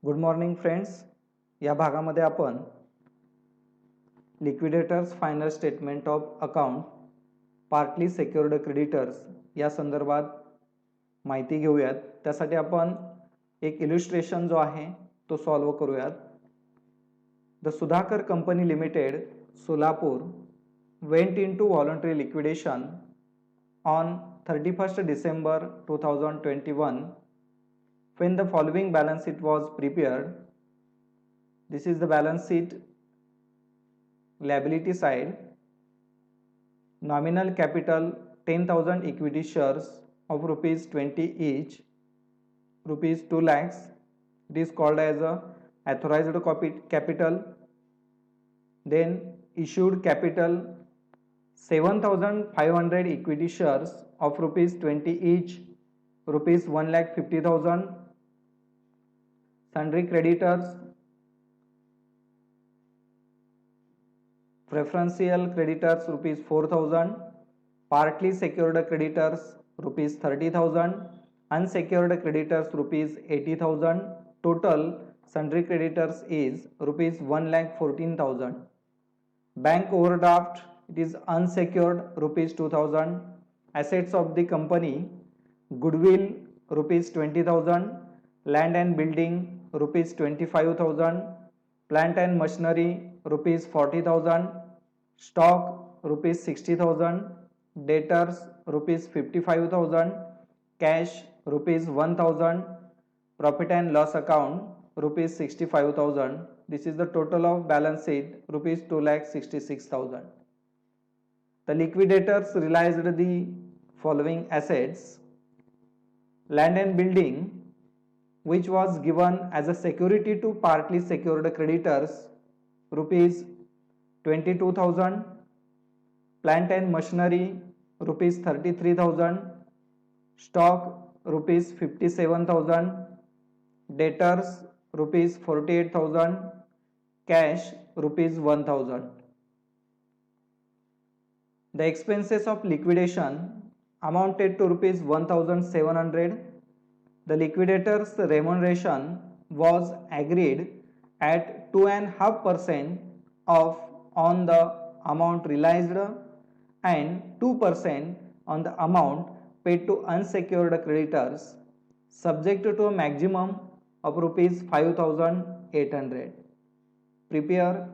Good morning friends. या भागामध्ये आपण liquidators final statement of account partly secured creditors या संदर्भात माहिती घेऊयात. त्यासाठी आपण एक इल्युस्ट्रेशन जो आहे तो सॉल्व करूयात. The Sudhakar company limited Solapur went into voluntary liquidation on 31st December 2021 when the following balance sheet was prepared. This is the balance sheet. Liability side, nominal capital 10,000 equity shares of rupees 20 each, rupees 2 lakhs. It is called as a authorized capital. Then issued capital 7,500 equity shares of rupees 20 each, rupees 1,50,000. Sundry creditors, preferential creditors rupees 4,000, partly secured creditors rupees 30,000, unsecured creditors rupees 80,000. Total sundry creditors is rupees 1,14,000. Bank overdraft, it is unsecured rupees 2,000. Assets of the company, goodwill rupees 20,000, land and building rupees 25,000, plant and machinery rupees 40,000, stock rupees 60,000, debtors rupees 55,000, cash rupees 1,000, profit and loss account rupees 65,000. This is the total of balance sheet rupees 2,66,000. The liquidators realized the following assets: land and building, which was given as a security to partly secured creditors, rupees 22,000, plant and machinery rupees 33,000, stock rupees 57,000, debtors rupees 48,000, cash rupees 1,000. The expenses of liquidation amounted to rupees 1,700. The liquidators remuneration was agreed at 2.5% of on the amount realized and 2% on the amount paid to unsecured creditors, subject to a maximum of rupees 5,800. Prepare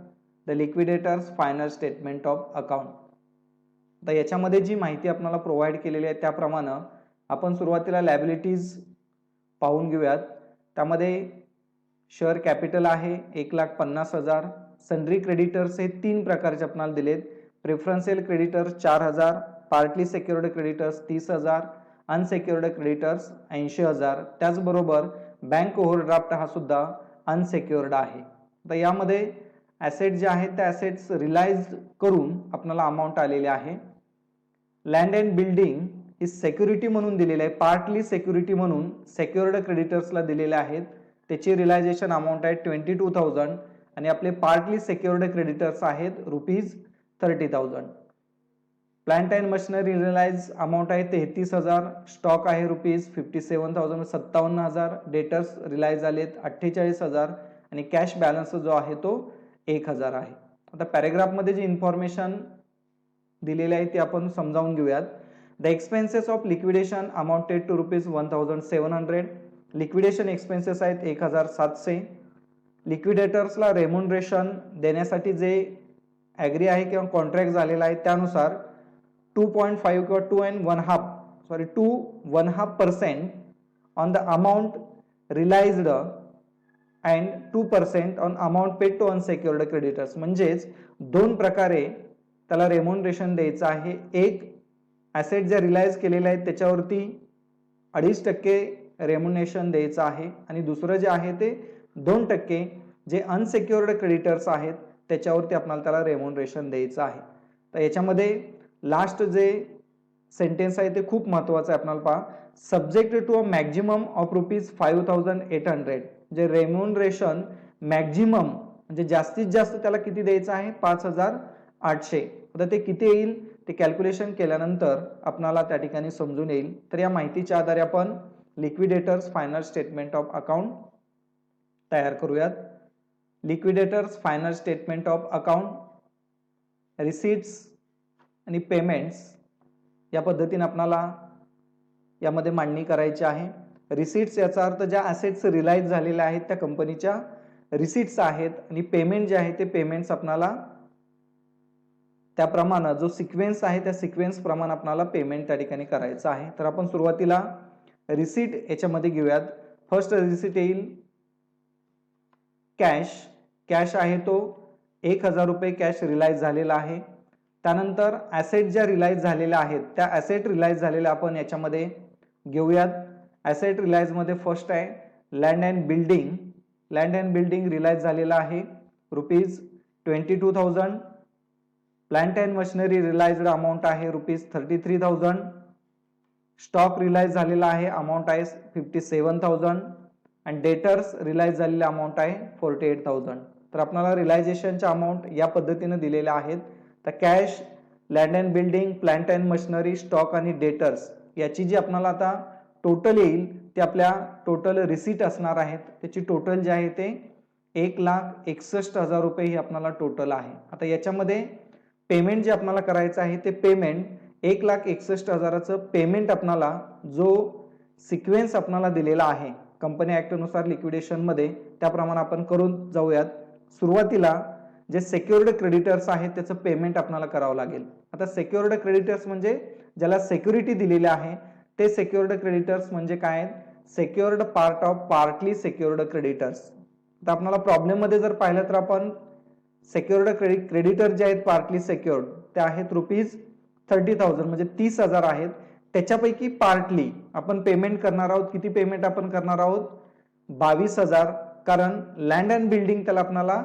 the liquidators final statement of account. तर याच्यामध्ये जी माहिती आपल्याला provide केलेली आहे त्याप्रमाणे आपण सुरुवातीला liabilities पाहून घेऊयात. त्यामध्ये शेअर कॅपिटल आहे 1,50,000. सन्ड्री क्रेडिटर्स हे 3 प्रकारचे आपल्याला दिलेत. Preferential creditors 4,000, partly secured creditors 30,000, unsecured creditors 80,000. त्याचबरोबर बँक ओव्हरड्राफ्ट हा सुद्धा अनसेक्युर्ड आहे. तर यामध्ये ॲसेट जे आहेत त्या ॲसेट्स रिलाइज करून आपल्याला अमाऊंट आलेले आहे. लँड अँड बिल्डिंग ही सेक्युरिटी म्हणून दिलेली आहे, पार्टली सेक्युरिटी म्हणून सेक्युर्ड क्रेडिटर्सला दिलेले आहेत. त्याची रिलायझेशन अमाऊंट आहे 22,000 आणि आपले पार्टली सेक्युर्ड क्रेडिटर्स आहेत rupees 30,000. Plant and machinery realise amount आहे 33,000. स्टॉक आहे रुपीज 57,000 57,000. डेटर्स रिलाइज आलेत 48,000 आणि कॅश बॅलन्स जो आहे तो 1,000 आहे. आता पॅरेग्राफमध्ये जी इन्फॉर्मेशन दिलेली आहे ती आपण समजावून घेऊयात. The expenses of liquidation amounted to rupees 1,700. Liquidation expenses आहेत 1,700. लिक्विडेटर्सला रेम्युनरेशन देण्यासाठी जे ॲग्री आहे किंवा कॉन्ट्रॅक्ट झालेला आहे त्यानुसार 2.5 किंवा 2.5% on the amount realised and 2% on amount paid to unsecured creditors. म्हणजेच 2 प्रकारे त्याला रेम्युनरेशन द्यायचं आहे. एक ॲसेट जे रिलाइज केलेले आहेत त्याच्यावरती 2.5% रेम्युनरेशन द्यायचं आहे आणि दुसरं जे आहे ते 2% जे अनसेक्युर्ड क्रेडिटर्स आहेत त्याच्यावरती आपल्याला त्याला रेम्युनरेशन द्यायचं आहे. तर याच्यामध्ये लास्ट जे सेंटेन्स आहे ते खूप महत्त्वाचं आहे. आपल्याला पहा, subject to a maximum of rupees 5,800. जे रेम्युनरेशन मॅक्झिमम म्हणजे जास्तीत जास्त त्याला किती द्यायचं आहे 5,800. आता ते किती येईल ते कॅल्क्युलेशन केल्यानंतर आपल्याला त्या ठिकाणी समजून येईल. तर या माहितीच्या आधारे आपण liquidators final statement of account तयार करूयात. Liquidators final statement of account, receipts आणि पेमेंट्स या पद्धतीने आपल्याला यामध्ये मांडणी करायची आहे. रिसीट्स याचा अर्थ ज्या ॲसेट्स रिलाइज झालेल्या आहेत त्या कंपनीच्या रिसीट्स आहेत आणि पेमेंट जे आहे ते पेमेंट्स आपल्याला त्याप्रमाणे जो सिक्वेन्स आहे त्या सिक्वेन्स प्रमाणे आपल्याला पेमेंट त्या ठिकाणी करायचं आहे. तर आपण सुरुवातीला रिसीट याच्यामध्ये घेऊयात. फर्स्ट रिसीट येईल कॅश. कॅश आहे तो 1000 रुपये कॅश रिलाइज झालेला आहे. त्यानंतर ॲसेट ज्या रिलाइज झालेल्या आहेत त्या ॲसेट रिलाइज झालेल्या आपण याच्यामध्ये घेऊयात. ॲसेट रिलाइज मध्ये फर्स्ट आहे land and building. Land and building realise झालेला आहे ₹22,000. Plant and machinery realised amount आहे ₹33,000. स्टॉक रिलाइज झालेला आहे अमाऊंट आहे 57,000 आणि डेटर्स रिलाइज झालेला अमाऊंट आहे 48,000. तर आपल्याला रिलायझेशनच्या अमाऊंट या पद्धतीने दिलेल्या आहेत. तर cash, land and building, plant and machinery, stock आणि डेटर्स याची जी आपल्याला आता टोटल येईल ते आपल्या टोटल रिसीट असणार आहेत. त्याची टोटल जे आहे ते 1,61,000 रुपये ही आपल्याला टोटल आहे. आता याच्यामध्ये पेमेंट जे आपल्याला करायचं आहे ते पेमेंट 1,61,000चं पेमेंट आपल्याला जो सिक्वेन्स आपल्याला दिलेला आहे कंपनी ऍक्ट नुसार लिक्विडेशन मध्ये त्याप्रमाणे आपण करून जाऊयात. सुरुवातीला जे सेक्युर्ड क्रेडिटर्स आहेत त्याचं पेमेंट आपल्याला करावं लागेल. आता सेक्युर्ड क्रेडिटर्स म्हणजे ज्याला सिक्युरिटी दिलेली आहे ते सेक्युर्ड क्रेडिटर्स म्हणजे काय आहेत? Secured part of partly secured creditors. आता आपल्याला प्रॉब्लेम मध्ये जर पाहिलं तर आपण सेक्युर्ड क्रेडिटर जे आहेत पार्टली सेक्युर्ड ते आहेत ₹30,000 म्हणजे 30,000 आहेत. त्याच्यापैकी पार्टली आपण पेमेंट करणार आहोत. किती पेमेंट आपण करणार आहोत? 22,000. कारण लँड अँड बिल्डिंग त्याला आपल्याला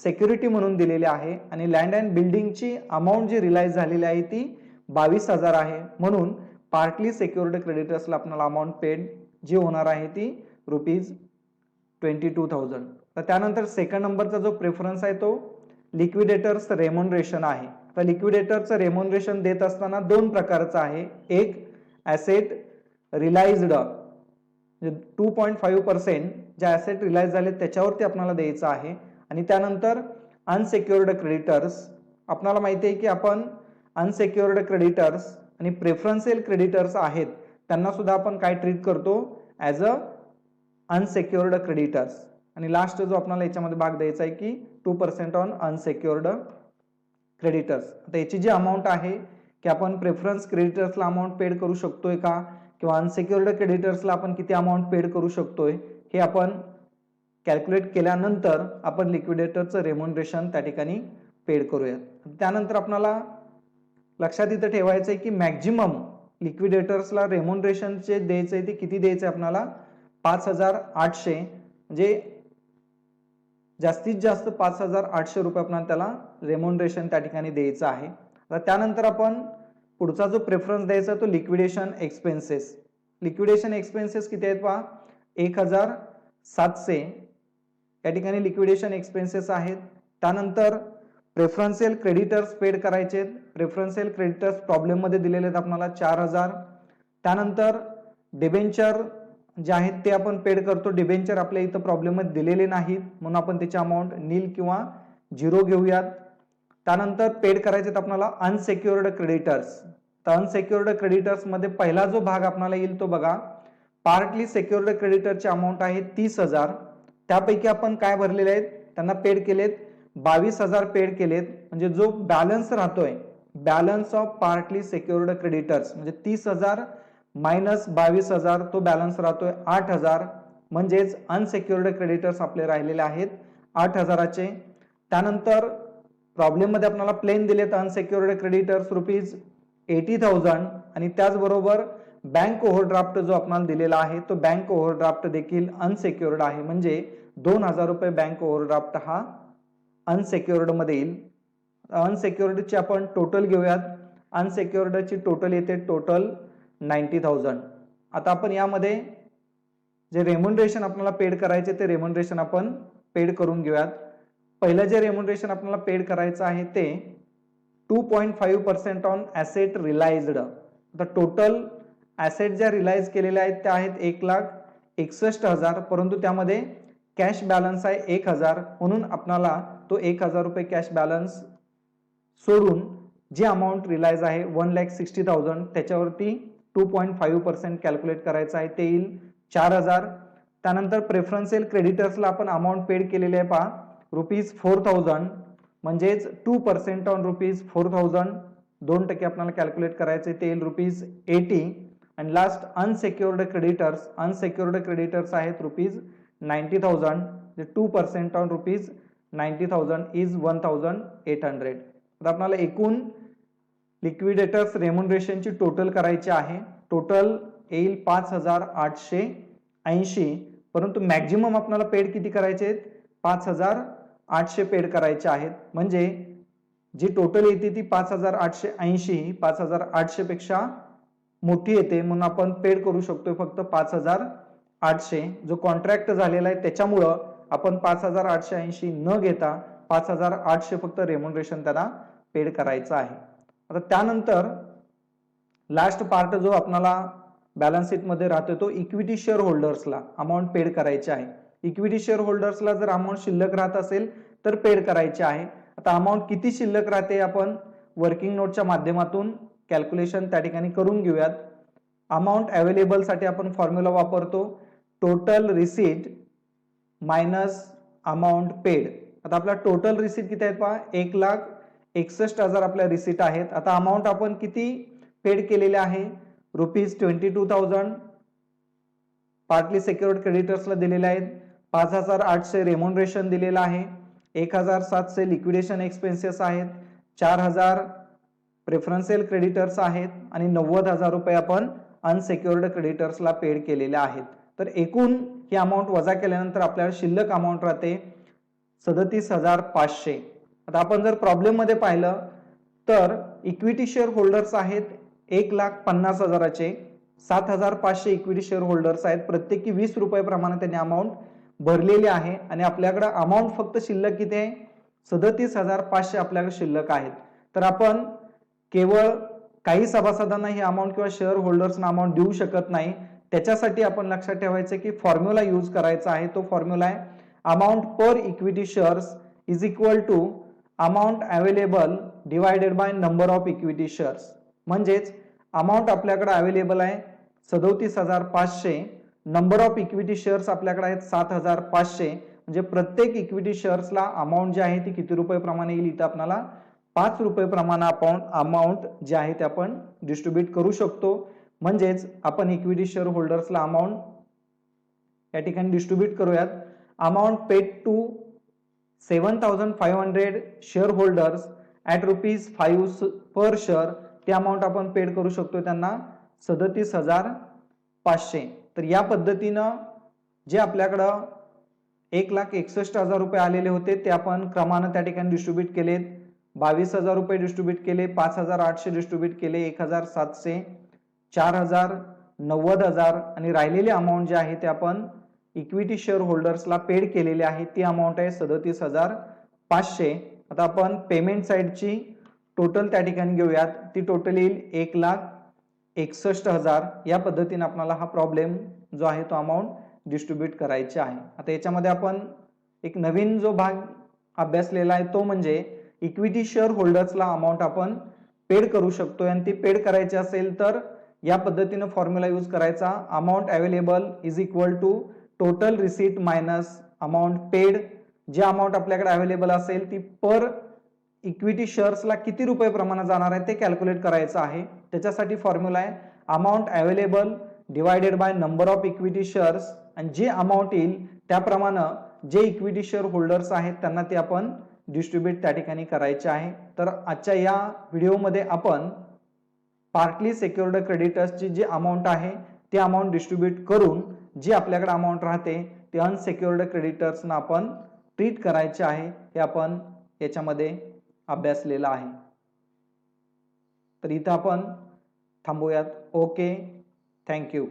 सिक्युरिटी म्हणून दिलेली आहे आणि लँड अँड बिल्डिंगची अमाऊंट जी रिलाइज झालेली आहे ती 22,000 आहे. म्हणून पार्टली सेक्युर्ड क्रेडिटर्सला आपल्याला अमाऊंट पेड जी होणार आहे ती ₹22,000. तर त्यानंतर सेकंड नंबरचा जो प्रेफरन्स आहे तो लिक्विडेटर्स रेम्युनरेशन आहे. तर लिक्विडेटरचं रेम्युनरेशन देत असताना दोन प्रकारचं आहे. एक ॲसेट रिलाइज्ड 2.5% जे ॲसेट रिलाइज झाले त्याच्यावरती आपल्याला द्यायचं आहे. आणि त्यानंतर अनसेक्युर्ड क्रेडिटर्स. आपल्याला माहिती आहे की आपण अनसेक्युर्ड क्रेडिटर्स आणि प्रेफरन्शियल क्रेडिटर्स आहेत त्यांना सुद्धा आपण काय ट्रीट करतो? As a unsecured creditors. आणि लास्ट जो आपल्याला याच्यामध्ये भाग द्यायचा आहे की 2% ऑन अनसेक्युर्ड क्रेडिटर्स. आता याची जी अमाऊंट आहे की आपण प्रेफरन्स क्रेडिटर्सला अमाऊंट पेड करू शकतोय का किंवा अनसेक्युर्ड क्रेडिटर्सला आपण किती अमाऊंट पेड करू शकतोय हे आपण कॅल्क्युलेट केल्यानंतर आपण लिक्विडेटरचं रेम्युनरेशन त्या ठिकाणी पेड करूयात. त्यानंतर आपल्याला लक्षात इथं ठेवायचं आहे की मॅक्झिमम लिक्विडेटर्सला रेम्युनरेशनचे द्यायचं आहे ते किती द्यायचं आहे आपल्याला? 5,800 म्हणजे जास्तीत जास्त 5,800 रुपये आपल्याला त्याला रेम्युनरेशन त्या ठिकाणी द्यायचं आहे. तर त्यानंतर आपण पुढचा जो प्रेफरन्स द्यायचा तो लिक्विडेशन एक्सपेन्सेस. लिक्विडेशन एक्सपेन्सेस किती आहेत पहा? 1,700 या ठिकाणी लिक्विडेशन एक्सपेन्सेस आहेत. त्यानंतर प्रेफरन्शियल क्रेडिटर्स पेड करायचे. प्रेफरन्शियल क्रेडिटर्स प्रॉब्लेम मध्ये दिलेले आहेत आपल्याला 4,000. त्यानंतर डिबेंचर जे आहेत ते आपण पेड करतो. डिबेंचर आपल्या इथं प्रॉब्लेम मध्ये दिलेले नाहीत म्हणून आपण त्याची अमाऊंट नील किंवा 0 घेऊयात. त्यानंतर पेड करायचे आपल्याला अनसेक्युर्ड क्रेडिटर्स. तर अनसेक्युर्ड क्रेडिटर्स मध्ये पहिला जो भाग आपल्याला येईल तो बघा पार्टली सेक्युर्ड क्रेडिटरची अमाऊंट आहे 30,000. त्यापैकी आपण काय भरलेले आहेत? त्यांना पेड केलेत 22,000 पेड केलेत. म्हणजे जो बॅलन्स राहतोय balance of partly secured creditors म्हणजे 30,000 मायनस 22,000 तो बॅलन्स राहतोय 8,000. म्हणजेच अनसेक्युर्ड क्रेडिटर्स आपले राहिलेले आहेत 8,000चे. त्यानंतर प्रॉब्लेम मध्ये आपल्याला प्लेन दिलेत अनसेक्युर्ड क्रेडिटर्स ₹80,000 आणि त्याचबरोबर बँक ओव्हरड्राफ्ट जो आपल्याला दिलेला आहे तो बँक ओव्हरड्राफ्ट देखील अनसेक्युर्ड आहे. म्हणजे 2,000 रुपये बँक ओव्हरड्राफ्ट हा अनसेक्युर्ड मध्ये येईल. अनसेक्युर्डची आपण टोटल घेऊयात. अनसेक्युर्डची टोटल येते टोटल 90,000. आता आपण यामध्ये जे रेम्युनरेशन आपल्याला पेड करायचे ते रेम्युनरेशन आपण पेड करून घेऊयात. पहिलं जे रेम्युनरेशन आपल्याला पेड करायचं आहे ते 2.5% ऑन ॲसेट रिलाइज्ड. आता टोटल ॲसेट ज्या रिलाइज केलेल्या आहेत त्या आहेत 1,61,000 परंतु त्यामध्ये कॅश बॅलन्स आहे 1000, म्हणून आपल्याला तो 1000 रुपये कॅश बॅलन्स सोडून जी अमाऊंट रिलाइज आहे 1,60,000 त्याच्यावरती 2.5% कॅल्क्युलेट करायचं आहे, ते येईल 4000. त्यानंतर प्रेफरन्शियल क्रेडिटर्सला आपण अमाऊंट पेड केलेली आहे पहा ₹4000, म्हणजेच 2% ऑन ₹4000, 2% आपल्याला कॅल्क्युलेट करायचे, ते येईल ₹80. आणि लास्ट अनसेक्युर्ड क्रेडिटर्स आहेत ₹90,000, 2% ऑन ₹90,000 इज 1,800. तर आपल्याला एकूण लिक्विडेटर्स रेम्युनरेशनची टोटल करायची आहे. टोटल येईल 5,880, परंतु मॅक्झिमम आपल्याला पेड किती करायचे आहेत? 5,800 पेड करायचे आहेत. म्हणजे जी टोटल येते ती 5,880, 5,800 पेक्षा मोठी येते, म्हणून आपण पेड करू शकतो फक्त 5,800. जो कॉन्ट्रॅक्ट झालेला आहे त्याच्यामुळं आपण 5,880 न घेता 5,800 फक्त रेम्युनरेशन त्यांना पेड करायचं आहे. आता त्यानंतर लास्ट पार्ट जो आपल्याला बॅलन्स शीट मध्ये राहतो तो इक्विटी शेअर होल्डर्सला अमाऊंट पेड करायची आहे. इक्विटी शेअर होल्डर्सला जर अमाऊंट शिल्लक राहत असेल तर पेड करायची आहे. आता अमाऊंट किती शिल्लक राहते आपण वर्किंग नोटच्या माध्यमातून कॅल्क्युलेशन त्या ठिकाणी करून घेऊयात. अमाऊंट अवेलेबल साठी आपण फॉर्म्युला वापरतो total receipt minus amount paid. आता आपला टोटल रिसीट किती आहेत पहा 1,61,000 आपल्या रिसीट आहेत. आता अमाऊंट आपण किती पेड केलेले आहे ₹22,000 पार्टली सेक्युर्ड क्रेडिटर्सला दिलेले आहेत, 5,800 रेम्युनरेशन दिलेला आहे, 1,700 लिक्विडेशन एक्सपेन्सेस आहेत, 4,000 प्रेफरन्शियल क्रेडिटर्स आहेत आणि 90,000 रुपये आपण अनसेक्युर्ड क्रेडिटर्सला पेड केलेले आहेत. तर एकूण ही अमाऊंट वजा केल्यानंतर आपल्याला शिल्लक अमाऊंट राहते 37,500. आता आपण जर प्रॉब्लेम मध्ये पाहिलं तर इक्विटी शेअर होल्डर्स आहेत 1,50,000चे, 7,500 इक्विटी शेअर होल्डर्स आहेत, प्रत्येकी 20 रुपये प्रमाणे त्यांनी अमाऊंट भरलेली आहे आणि आपल्याकडे अमाऊंट फक्त शिल्लक किती आहे 37,500 आपल्याकडे शिल्लक आहेत. तर आपण केवळ काही सभासदांना ही अमाऊंट किंवा शेअर होल्डर्सना अमाऊंट देऊ शकत नाही. त्याच्यासाठी आपण लक्षात ठेवायचं की फॉर्म्युला यूज करायचा आहे. तो फॉर्म्युला आहे amount per equity shares is equal to amount available divided by number of equity shares. म्हणजेच अमाऊंट आपल्याकडे अवेलेबल आहे 37,500, नंबर ऑफ इक्विटी शेअर्स आपल्याकडे आहेत 7,500, म्हणजे प्रत्येक इक्विटी शेअर्सला अमाऊंट जी आहे ती किती रुपये प्रमाणे येईल इथं आपल्याला 5 रुपये प्रमाणे अमाऊंट जे आहे ते आपण डिस्ट्रीब्यूट करू शकतो. म्हणजेच आपण इक्विटी शेअर होल्डर्सला अमाऊंट या ठिकाणी डिस्ट्रीब्यूट करूयात. Amount paid to 7,500 shareholders at ₹5 per share, ते अमाऊंट आपण पेड करू शकतो त्यांना 37,500. तर या पद्धतीनं जे आपल्याकडं 1,61,000 रुपये आलेले होते ते आपण क्रमानं त्या ठिकाणी डिस्ट्रीब्यूट केलेत. 22,000 रुपये डिस्ट्रीब्यूट केले, 5,800 डिस्ट्रीब्यूट केले, 1,700, 4,000, 90,000 आणि राहिलेली अमाऊंट जे आहे ते आपण इक्विटी शेअर होल्डर्सला पेड केलेले आहे. ती अमाऊंट आहे 37,500. आता आपण पेमेंट साइडची टोटल त्या ठिकाणी घेऊयात. ती टोटल येईल 1,61,000. या पद्धतीने आपल्याला हा प्रॉब्लेम जो आहे तो अमाऊंट डिस्ट्रीब्यूट करायची आहे. आता याच्यामध्ये आपण एक नवीन जो भाग अभ्यासलेला आहे तो म्हणजे इक्विटी शेअर होल्डर्सला अमाऊंट आपण पेड करू शकतो आणि ती पेड करायची असेल तर या पद्धतीने फॉर्म्युला यूज करायचा amount available is equal to total receipt minus amount paid. जे अमाऊंट आपल्याकडे अवेलेबल असेल ती पर इक्विटी शेअर्सला किती रुपये प्रमाणात जाणार आहे ते कॅल्क्युलेट करायचं आहे. त्याच्यासाठी फॉर्म्युला आहे amount available divided by number of equity shares आणि जे अमाऊंट येईल त्याप्रमाणे जे इक्विटी शेअर होल्डर्स आहेत त्यांना ते आपण डिस्ट्रीब्यूट त्या ठिकाणी करायचे आहे. तर आजच्या या व्हिडिओमध्ये आपण पार्टली सेक्युर्ड क्रेडिटर्सची जी अमाऊंट आहे ती अमाऊंट डिस्ट्रीब्यूट करून जी आपल्याकडे अमाऊंट राहते ते अनसेक्युर्ड क्रेडिटर्सना आपण ट्रीट करायचे आहे हे आपण याच्यामध्ये अभ्यासलेलं आहे. तर इथं आपण थांबूयात. Okay, thank you.